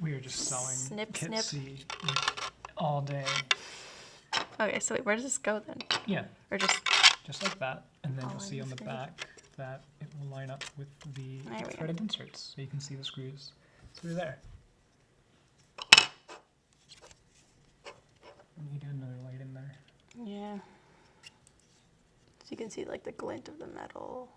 We are just selling snip, Kit snip. C all day. Okay, so wait, where does this go then? Yeah. Or just like that. And then all you'll see in on the this back that it will line up with the There we go. threaded inserts. So you can see the screws through there. You need another light in there. Yeah. So you can see like the glint of the metal.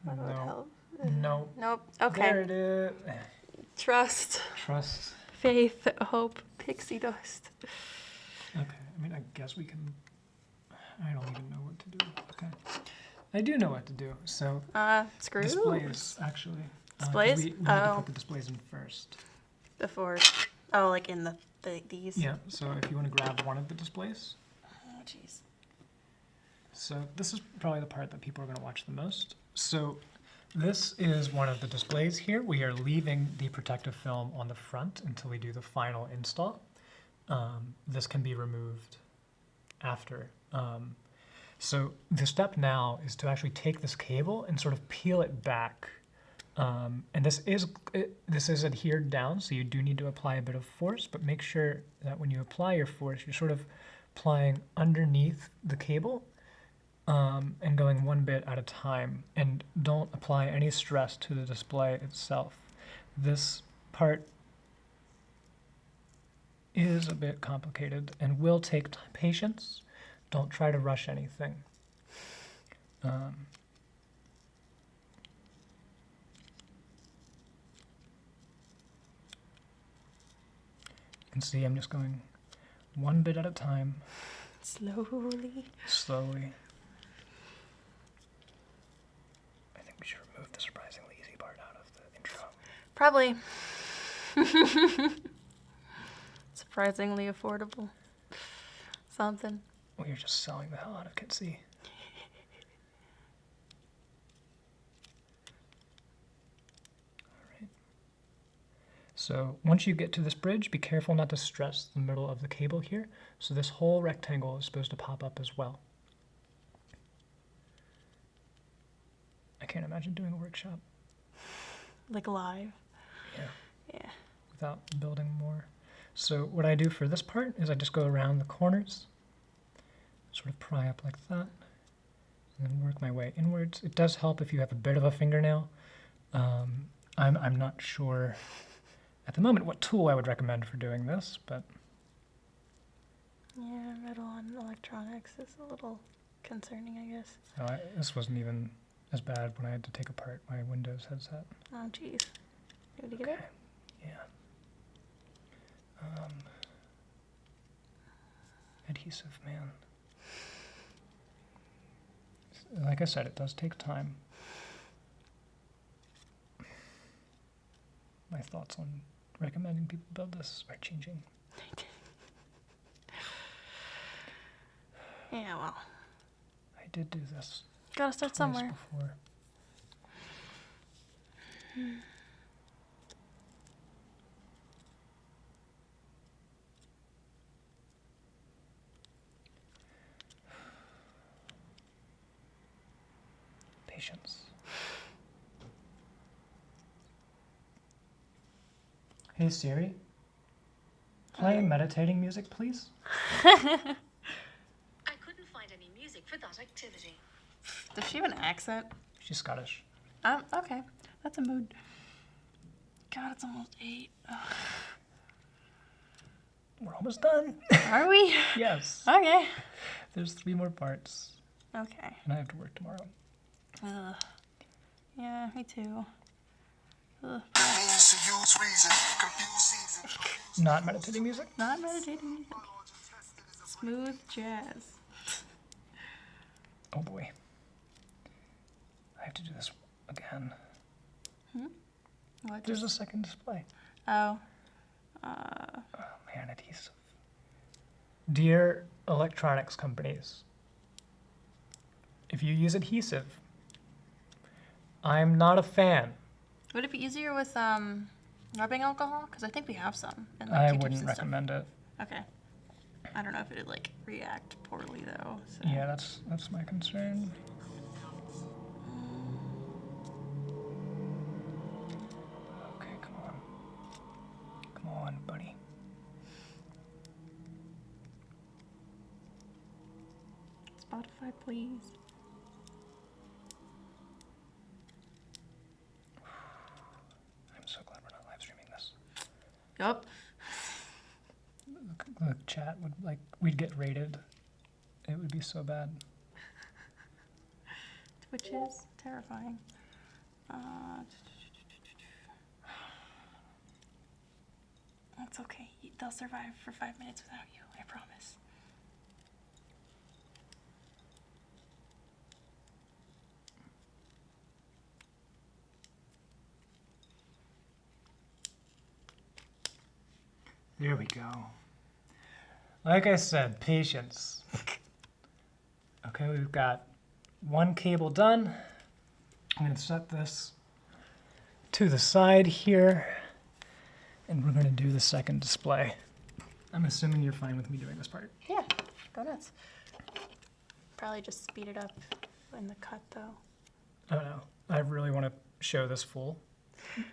That would No. help. No. Nope. Okay. There it is. Trust, Trust. faith, hope, pixie dust. Okay. I mean, I guess we can. I don't even know what to do. Okay. I do know what to do. So Screws. displays actually. Displays? We need to put the displays in first. Before. Oh, like in these. Yeah. So if you want to grab one of the displays. Oh, jeez. So this is probably the part that people are going to watch the most. So this is one of the displays here. We are leaving the protective film on the front until we do the final install. This can be removed after. So the step now is to actually take this cable and sort of peel it back. And this is adhered down, so you do need to apply a bit of force, but make sure that when you apply your force, you're sort of applying underneath the cable and going one bit at a time. And don't apply any stress to the display itself. This part is a bit complicated and will take patience. Don't try to rush anything. You can see I'm just going one bit at a time. Slowly. Slowly. I think we should remove the surprisingly easy part out of the intro. Probably. Surprisingly affordable. Something. We are just selling the hell out of Kit C. Alright. So once you get to this bridge, be careful not to stress the middle of the cable here. So this whole rectangle is supposed to pop up as well. I can't imagine doing a workshop. Like live. Yeah. Yeah. Without building more. So what I do for this part is I just go around the corners, sort of pry up like that, and then work my way inwards. It does help if you have a bit of a fingernail. I'm not sure at the moment what tool I would recommend for doing this, but Yeah, metal on electronics is a little concerning, I guess. no, this wasn't even as bad when I had to take apart my Windows headset. Oh, jeez. Did you get it? Yeah. Adhesive, man. Like I said, it does take time. My thoughts on recommending people build this are changing. Yeah, well. I did do this Gotta start twice somewhere. before. Patience. Hey Siri, play meditating music, please. I couldn't find any music for that activity. Does she have an accent? She's Scottish. Okay. That's a mood. God, it's almost 8. Ugh. We're almost done. Are we? Yes. Okay. There's 3 more parts, Okay. and I have to work tomorrow. Ugh. Yeah, me too. Ugh. Not meditating music? Not meditating music. Smooth jazz. Oh boy. I have to do this again. What? There's a second display. Oh. Oh man, adhesive. Dear electronics companies, if you use adhesive, I'm not a fan. Would it be easier with rubbing alcohol? Because I think we have some. And, I Q-tips wouldn't and stuff. recommend it. Okay. I don't know if it'd like react poorly though. So. Yeah, that's my concern. Okay, come on. Spotify, please. I'm so glad we're not live streaming this. Yup. The chat would we'd get rated. It would be so bad. Which is terrifying. It's okay. They'll survive for 5 minutes without you, I promise. There we go. Like I said, patience. Okay, we've got one cable done. I'm going to set this to the side here, and we're going to do the second display. I'm assuming you're fine with me doing this part. Yeah, go nuts. Probably just speed it up in the cut, though. I don't know. I really want to show this full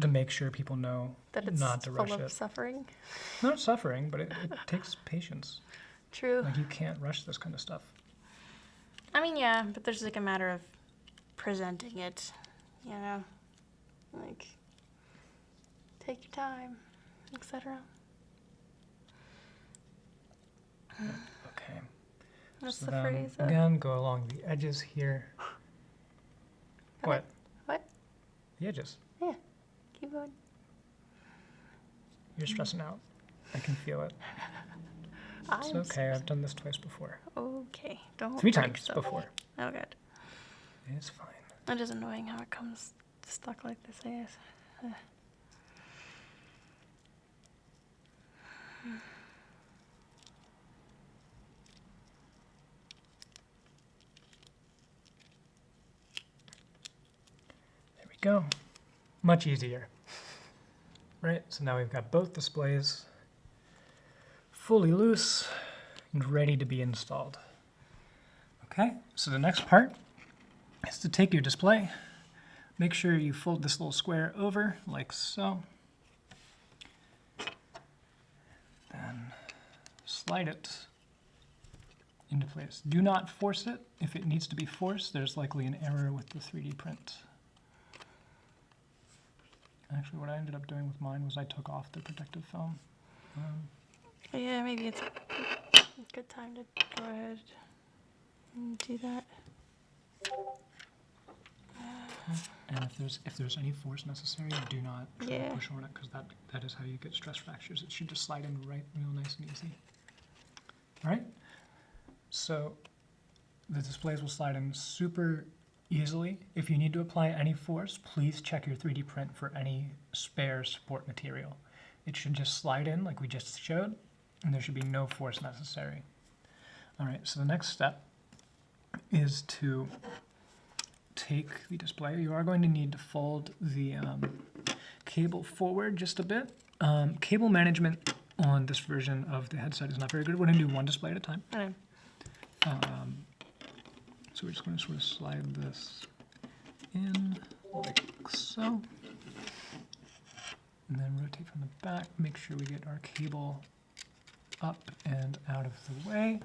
to make sure people know That it's not to rush full of it. suffering. Not suffering, but it takes patience. True. Like, you can't rush this kind of stuff. I mean, yeah, but there's like a matter of presenting it, you know? Like, take your time, etc. Okay. What's So the then, phrase? again, go along the edges here. What? What? The edges. Yeah, keep going. You're stressing out. I can feel it. It's I'm okay. I've done this twice before. Okay, don't 3 hurt times yourself. before. Oh, good. It's fine. It is annoying how it comes stuck like this, I guess. There we go. Much easier. Right, so now we've got both displays fully loose and ready to be installed. Okay, so the next part is to take your display, make sure you fold this little square over like so, then slide it into place. Do not force it. If it needs to be forced, there's likely an error with the 3D print. Actually, what I ended up doing with mine was I took off the protective film. Yeah, maybe it's a good time to go ahead and do that. And if there's any force necessary, do not try Yeah. to push on it, because that is how you get stress fractures. It should just slide in right real nice and easy. All right? So the displays will slide in super easily. If you need to apply any force, please check your 3D print for any spare support material. It should just slide in like we just showed, and there should be no force necessary. All right, so the next step is to take the display. You are going to need to fold the cable forward just a bit. Cable management on this version of the headset is not very good. We're going to do one display at a time. Okay. So we're just going to sort of slide this in like so. And then rotate from the back, make sure we get our cable up and out of the way,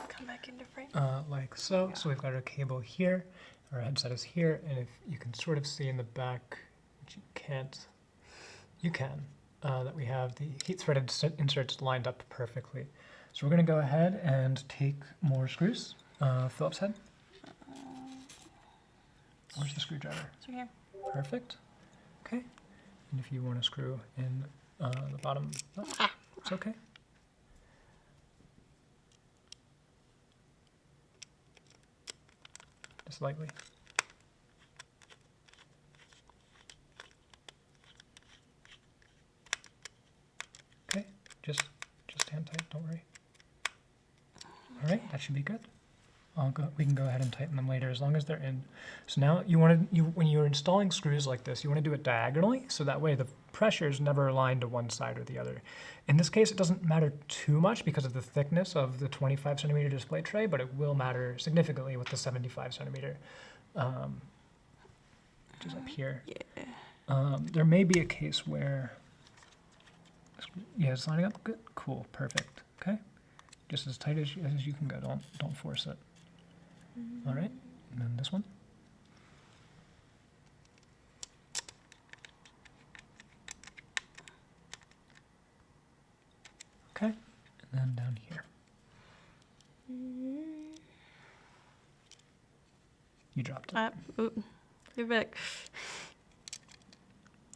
Come back into frame. like so. So we've got our cable here, our headset is here, and if you can sort of see in the back, which you can't, you can, that we have the heat-threaded inserts lined up perfectly. So we're going to go ahead and take more screws. Phillips head. Where's the screwdriver? It's right here. Perfect. Okay. And if you want to screw in the bottom, it's okay. Just lightly. Okay. Just hand tight. Don't worry. All right. That should be good. We can go ahead and tighten them later as long as they're in. So now when you're installing screws like this, you want to do it diagonally, so that way the pressure is never aligned to one side or the other. In this case, it doesn't matter too much because of the thickness of the 25 centimeter display tray, but it will matter significantly with the 75 centimeter, which is up here. Yeah. There may be a case where, yeah, it's lining up good. Cool, perfect. Okay, just as tight as you can go. Don't force it. All right, and then this one. Okay, and then down here. You dropped it. Ooh, you're back.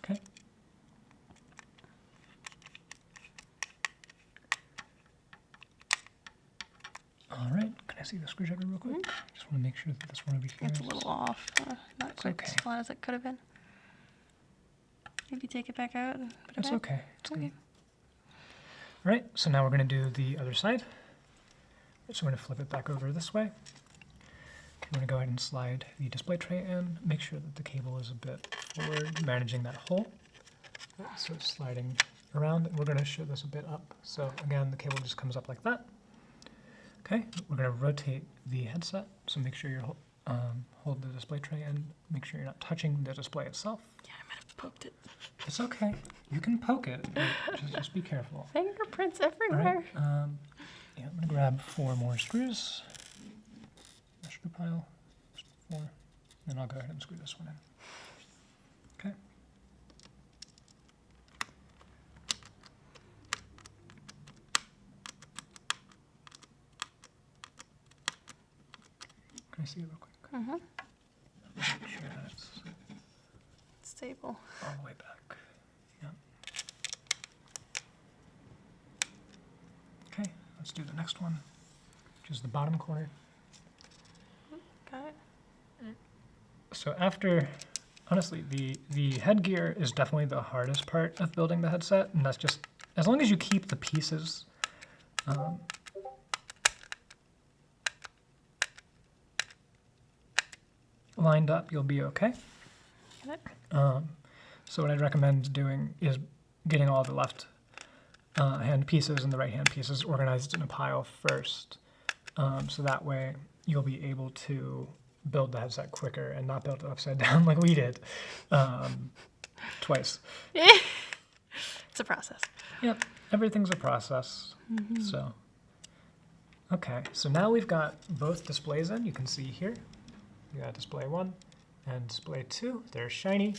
Okay. All right, can I see the screwdriver real quick? Just want to make sure that this one over here It's a is- little off. Not quite okay. as flat as it could have been. Maybe take it back out and put it It's back. okay. It's Okay. good. All right, so now we're going to do the other side. So we're going to flip it back over this way. We're going to go ahead and slide the display tray in. Make sure that the cable is a bit forward, managing that hole. So it's sliding around. We're going to show this a bit up. So again, the cable just comes up like that. Okay, we're going to rotate the headset. So make sure you hold the display tray in. Make sure you're not touching the display itself. Yeah, I might have poked it. It's okay. You can poke it. Just be careful. Fingerprints All everywhere. right. Yeah, I'm gonna grab 4 more screws. A screw pile. 4. Then I'll go ahead and screw this one in. Okay. Can I see it real quick? Mm-hmm. Make sure that it's Stable. all the way back. Yeah. Okay, let's do the next one, which is the bottom corner. Got it. So after, honestly, the headgear is definitely the hardest part of building the headset, and that's just, as long as you keep the pieces lined up, you'll be okay. Got it. So what I'd recommend doing is getting all the left hand pieces and the right hand pieces organized in a pile first. So that way you'll be able to build the headset quicker and not build it upside down like we did twice. It's a process. Yep, everything's a process. So, okay, so now we've got both displays in. You can see here, we got display 1 and display 2. They're shiny.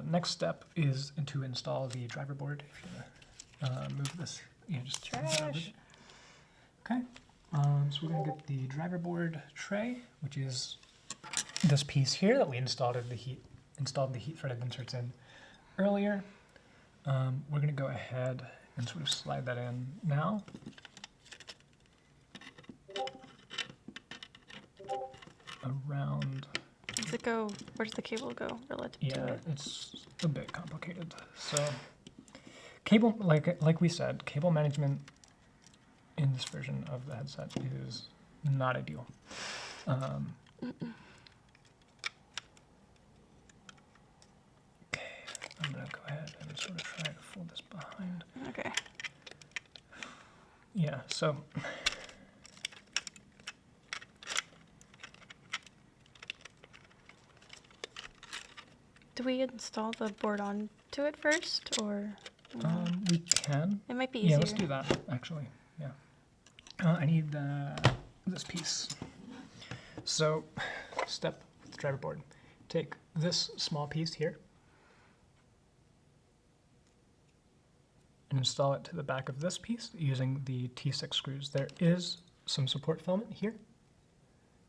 Next step is to install the driver board. If you want to move this, just move that over. Trash. Okay, so we're gonna get the driver board tray, which is this piece here that we installed the heat threaded inserts in earlier. We're gonna go ahead and sort of slide that in now. Around, Does it go? Where does the cable go relative to yeah, it? it's a bit complicated. So, cable, like we said, cable management in this version of the headset is not ideal. Okay, I'm gonna go ahead and sort of try to fold this behind. Okay. Yeah, so Do we install the board onto it first, or we can. it might be easier? Yeah, let's do that, actually. Yeah. I need this piece. So, step with the driver board. Take this small piece here and install it to the back of this piece using the T6 screws. There is some support filament here